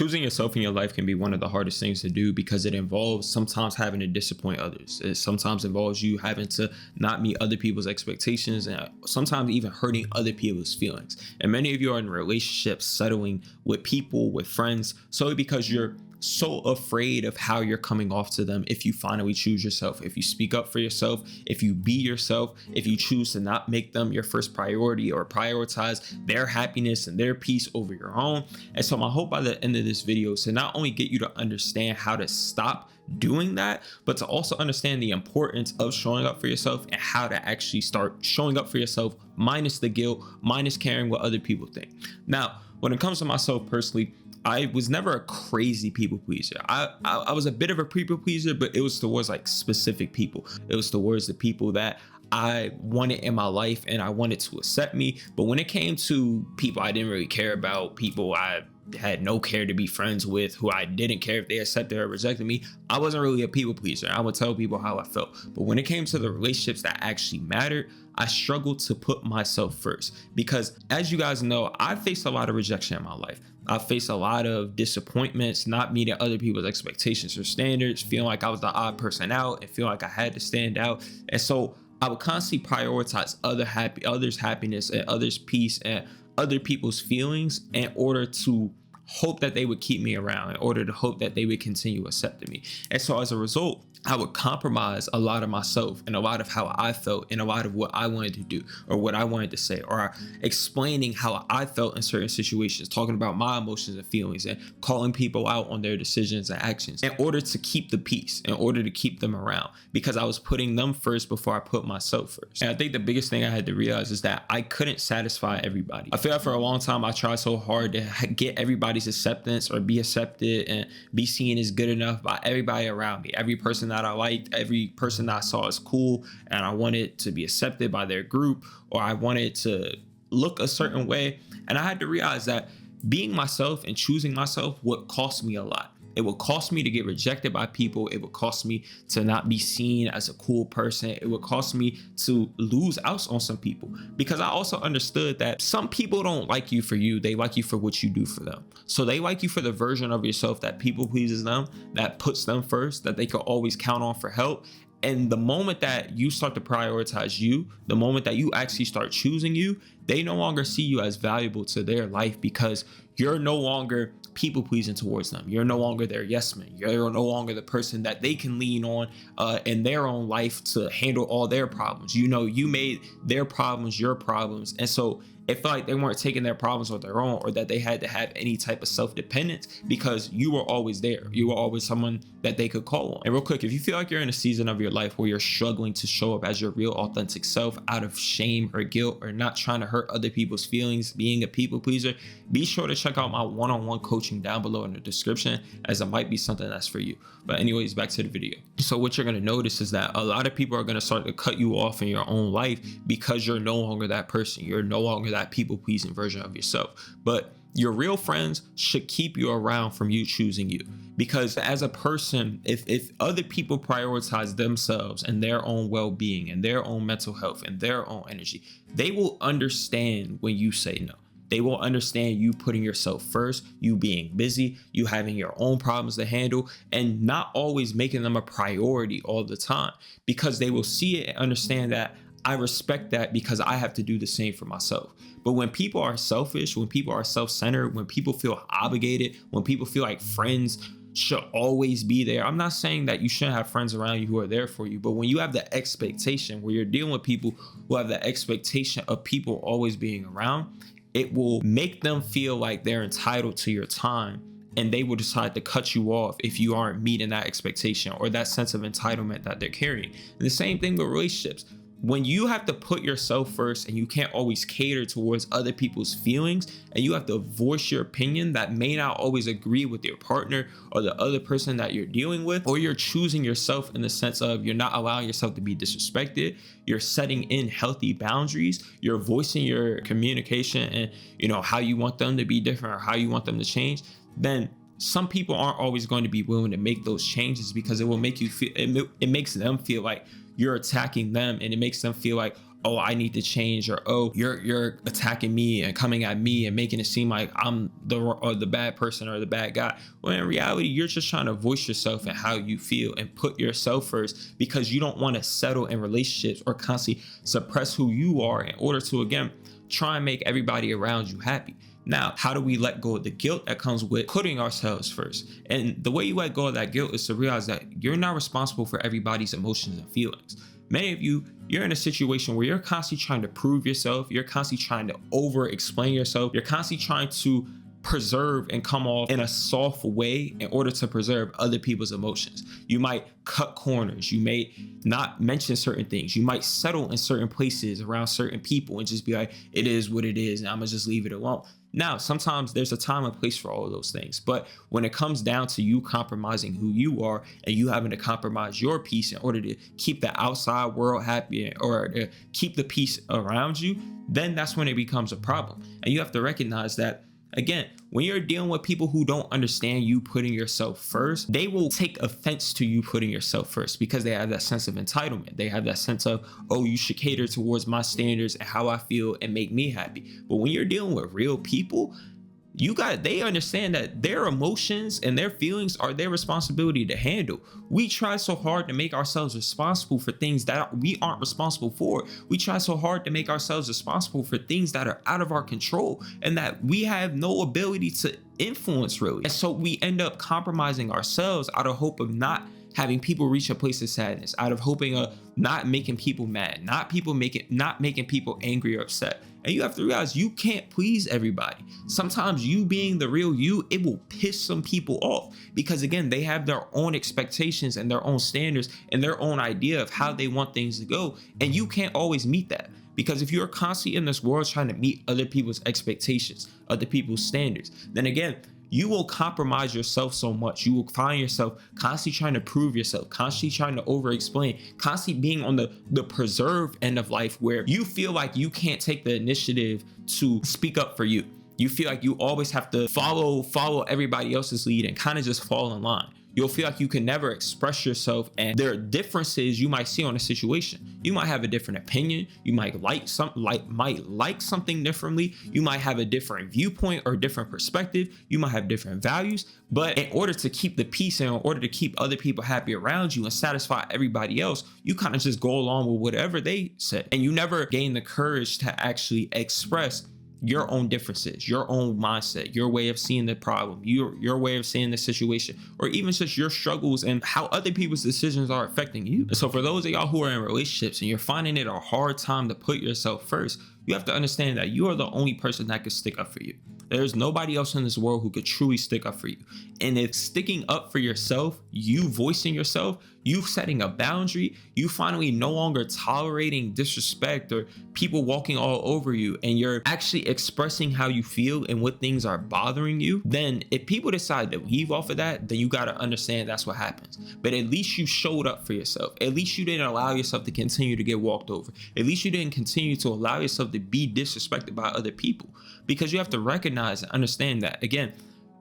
Choosing yourself in your life can be one of the hardest things to do because it involves sometimes having to disappoint others. It sometimes involves you having to not meet other people's expectations and sometimes even hurting other people's feelings. And many of you are in relationships, settling with people, with friends, solely because you're so afraid of how you're coming off to them if you finally choose yourself, if you speak up for yourself, if you be yourself, if you choose to not make them your first priority or prioritize their happiness and their peace over your own. And so my hope by the end of this video is to not only get you to understand how to stop doing that, but to also understand the importance of showing up for yourself and how to actually start showing up for yourself minus the guilt, minus caring what other people think. Now, when it comes to myself personally, I was never a crazy people pleaser. I was a bit of a people pleaser, but it was towards like specific people. It was towards the people that I wanted in my life and I wanted to accept me. But when it came to people I didn't really care about, people I had no care to be friends with, who I didn't care if they accepted or rejected me, I wasn't really a people pleaser. I would tell people how I felt. But when it came to the relationships that actually mattered, I struggled to put myself first because, as you guys know, I faced a lot of rejection in my life. I faced a lot of disappointments, not meeting other people's expectations or standards, feeling like I was the odd person out and feeling like I had to stand out. And so I would constantly prioritize others' happiness and others' peace and other people's feelings in order to hope that they would keep me around, in order to hope that they would continue accepting me. And so as a result, I would compromise a lot of myself and a lot of how I felt and a lot of what I wanted to do or what I wanted to say, or explaining how I felt in certain situations, talking about my emotions and feelings and calling people out on their decisions and actions in order to keep the peace, in order to keep them around, because I was putting them first before I put myself first. And I think the biggest thing I had to realize is that I couldn't satisfy everybody. I feel like for a long time, I tried so hard to get everybody's acceptance or be accepted and be seen as good enough by everybody around me, every person that I liked, every person that I saw as cool, and I wanted to be accepted by their group, or I wanted to look a certain way. And I had to realize that being myself and choosing myself would cost me a lot. It would cost me to get rejected by people. It would cost me to not be seen as a cool person. It would cost me to lose out on some people, because I also understood that some people don't like you for you. They like you for what you do for them. So they like you for the version of yourself that people pleases them, that puts them first, that they can always count on for help. And the moment that you start to prioritize you, the moment that you actually start choosing you, they no longer see you as valuable to their life because you're no longer people pleasing towards them. You're no longer their yes man. You're no longer the person that they can lean on in their own life to handle all their problems. You know, you made their problems your problems. And so it felt like they weren't taking their problems on their own, or that they had to have any type of self-dependence because you were always there. You were always someone that they could call on. And real quick, if you feel like you're in a season of your life where you're struggling to show up as your real authentic self out of shame or guilt, or not trying to hurt other people's feelings, being a people pleaser, be sure to check out my one-on-one coaching down below in the description, as it might be something that's for you. But anyways, back to the video. So what you're going to notice is that a lot of people are going to start to cut you off in your own life because you're no longer that person. You're no longer that people pleasing version of yourself. But your real friends should keep you around from you choosing you, because as a person, if other people prioritize themselves and their own well-being and their own mental health and their own energy, they will understand when you say no. They will understand you putting yourself first, you being busy, you having your own problems to handle, and not always making them a priority all the time, because they will see it and understand that I respect that because I have to do the same for myself. But when people are selfish, when people are self-centered, when people feel obligated, when people feel like friends should always be there. I'm not saying that you shouldn't have friends around you who are there for you, but when you have the expectation, where you're dealing with people who have the expectation of people always being around, it will make them feel like they're entitled to your time, and they will decide to cut you off if you aren't meeting that expectation or that sense of entitlement that they're carrying. And the same thing with relationships. When you have to put yourself first and you can't always cater towards other people's feelings, and you have to voice your opinion that may not always agree with your partner or the other person that you're dealing with, or you're choosing yourself in the sense of you're not allowing yourself to be disrespected, you're setting in healthy boundaries, you're voicing your communication and, you know, how you want them to be different or how you want them to change, then some people aren't always going to be willing to make those changes, because it will make you feel, it makes them feel like you're attacking them, and it makes them feel like, oh, I need to change, or oh, you're attacking me and coming at me and making it seem like I'm the bad person or the bad guy. Well, in reality, you're just trying to voice yourself and how you feel and put yourself first, because you don't want to settle in relationships or constantly suppress who you are in order to, again, try and make everybody around you happy. Now, how do we let go of the guilt that comes with putting ourselves first? And the way you let go of that guilt is to realize that you're not responsible for everybody's emotions and feelings. Many of you, you're in a situation where you're constantly trying to prove yourself. You're constantly trying to over explain yourself. You're constantly trying to preserve and come off in a soft way in order to preserve other people's emotions. You might cut corners. You may not mention certain things. You might settle in certain places around certain people and just be like, it is what it is, and I'm gonna just leave it alone. Now, sometimes there's a time and place for all of those things, but when it comes down to you compromising who you are and you having to compromise your peace in order to keep the outside world happy or to keep the peace around you, then that's when it becomes a problem. And you have to recognize that, again, when you're dealing with people who don't understand you putting yourself first, they will take offense to you putting yourself first because they have that sense of entitlement. They have that sense of, oh, you should cater towards my standards and how I feel and make me happy. But when you're dealing with real people, they understand that their emotions and their feelings are their responsibility to handle. We try so hard to make ourselves responsible for things that we aren't responsible for. We try so hard to make ourselves responsible for things that are out of our control and that we have no ability to influence, really. And so we end up compromising ourselves out of hope of not having people reach a place of sadness, out of hoping of not making people mad, not making people angry or upset. And you have to realize you can't please everybody. Sometimes you being the real you, it will piss some people off because, again, they have their own expectations and their own standards and their own idea of how they want things to go. And you can't always meet that. Because if you're constantly in this world trying to meet other people's expectations, other people's standards, then again, you will compromise yourself so much. You will find yourself constantly trying to prove yourself, constantly trying to over explain, constantly being on the preserved end of life where you feel like you can't take the initiative to speak up for you. You feel like you always have to follow everybody else's lead and kind of just fall in line. You'll feel like you can never express yourself, and there are differences you might see on a situation. You might have a different opinion. You might like something differently. You might have a different viewpoint or different perspective. You might have different values. But in order to keep the peace and in order to keep other people happy around you and satisfy everybody else, you kind of just go along with whatever they said. And you never gain the courage to actually express your own differences, your own mindset, your way of seeing the problem, your way of seeing the situation, or even just your struggles and how other people's decisions are affecting you. And so for those of y'all who are in relationships and you're finding it a hard time to put yourself first, you have to understand that you are the only person that can stick up for you. There's nobody else in this world who could truly stick up for you. And if sticking up for yourself, you voicing yourself, you setting a boundary, you finally no longer tolerating disrespect or people walking all over you, and you're actually expressing how you feel and what things are bothering you, then if people decide to leave off of that, then you got to understand that's what happens. But at least you showed up for yourself. At least you didn't allow yourself to continue to get walked over. At least you didn't continue to allow yourself to be disrespected by other people. Because you have to recognize and understand that, again,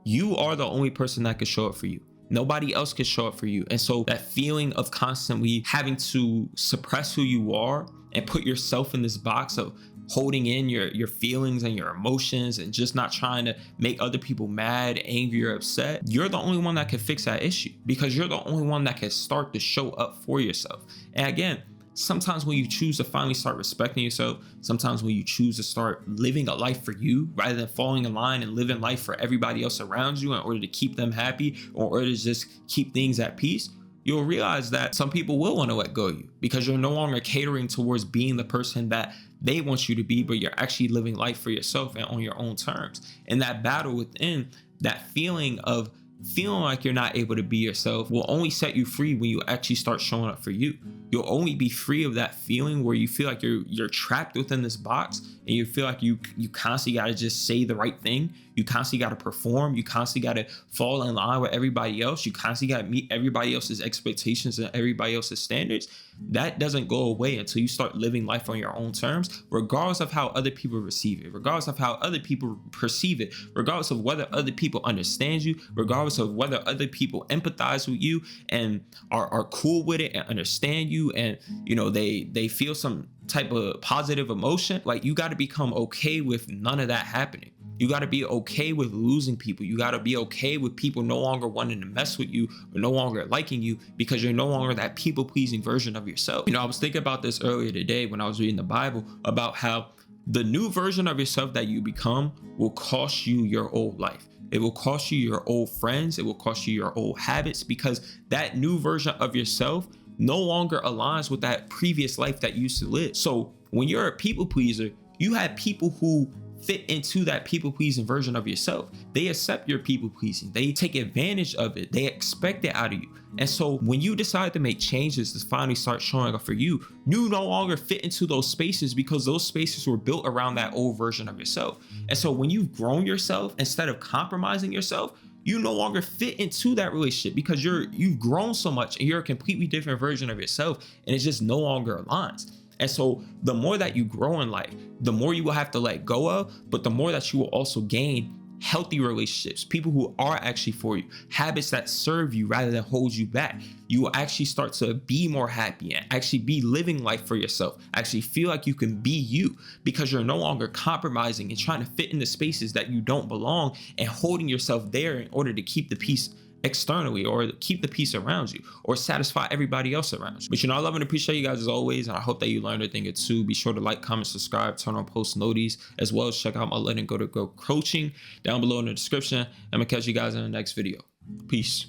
you are the only person that can show up for you. Nobody else can show up for you. And so that feeling of constantly having to suppress who you are and put yourself in this box of holding in your feelings and your emotions and just not trying to make other people mad, angry, or upset, you're the only one that can fix that issue, because you're the only one that can start to show up for yourself. And again, sometimes when you choose to finally start respecting yourself, sometimes when you choose to start living a life for you rather than falling in line and living life for everybody else around you in order to keep them happy or in order to just keep things at peace, you'll realize that some people will want to let go of you because you're no longer catering towards being the person that they want you to be, but you're actually living life for yourself and on your own terms. And that battle within, that feeling of feeling like you're not able to be yourself, will only set you free when you actually start showing up for you. You'll only be free of that feeling where you feel like you're trapped within this box and you feel like you constantly got to just say the right thing. You constantly got to perform. You constantly got to fall in line with everybody else. You constantly got to meet everybody else's expectations and everybody else's standards. That doesn't go away until you start living life on your own terms, regardless of how other people receive it, regardless of how other people perceive it, regardless of whether other people understand you, regardless of whether other people empathize with you and are cool with it and understand you, and they feel some type of positive emotion, like you got to become okay with none of that happening. You got to be okay with losing people. You got to be okay with people no longer wanting to mess with you or no longer liking you because you're no longer that people pleasing version of yourself. You know, I was thinking about this earlier today when I was reading the Bible about how the new version of yourself that you become will cost you your old life. It will cost you your old friends. It will cost you your old habits, because that new version of yourself no longer aligns with that previous life that you used to live. So when you're a people pleaser, you have people who fit into that people pleasing version of yourself. They accept your people pleasing. They take advantage of it. They expect it out of you. And so when you decide to make changes to finally start showing up for you, you no longer fit into those spaces because those spaces were built around that old version of yourself. And so when you've grown yourself, instead of compromising yourself, you no longer fit into that relationship because you've grown so much and you're a completely different version of yourself, and it just no longer aligns. And so the more that you grow in life, the more you will have to let go of, but the more that you will also gain healthy relationships, people who are actually for you, habits that serve you rather than hold you back. You will actually start to be more happy and actually be living life for yourself, actually feel like you can be you because you're no longer compromising and trying to fit into spaces that you don't belong and holding yourself there in order to keep the peace externally or keep the peace around you or satisfy everybody else around you. But you know, I love and appreciate you guys as always, and I hope that you learned a thing or two. Be sure to like, comment, subscribe, turn on post noties, as well as check out my Letting Go to Grow coaching down below in the description. I'm gonna catch you guys in the next video. Peace.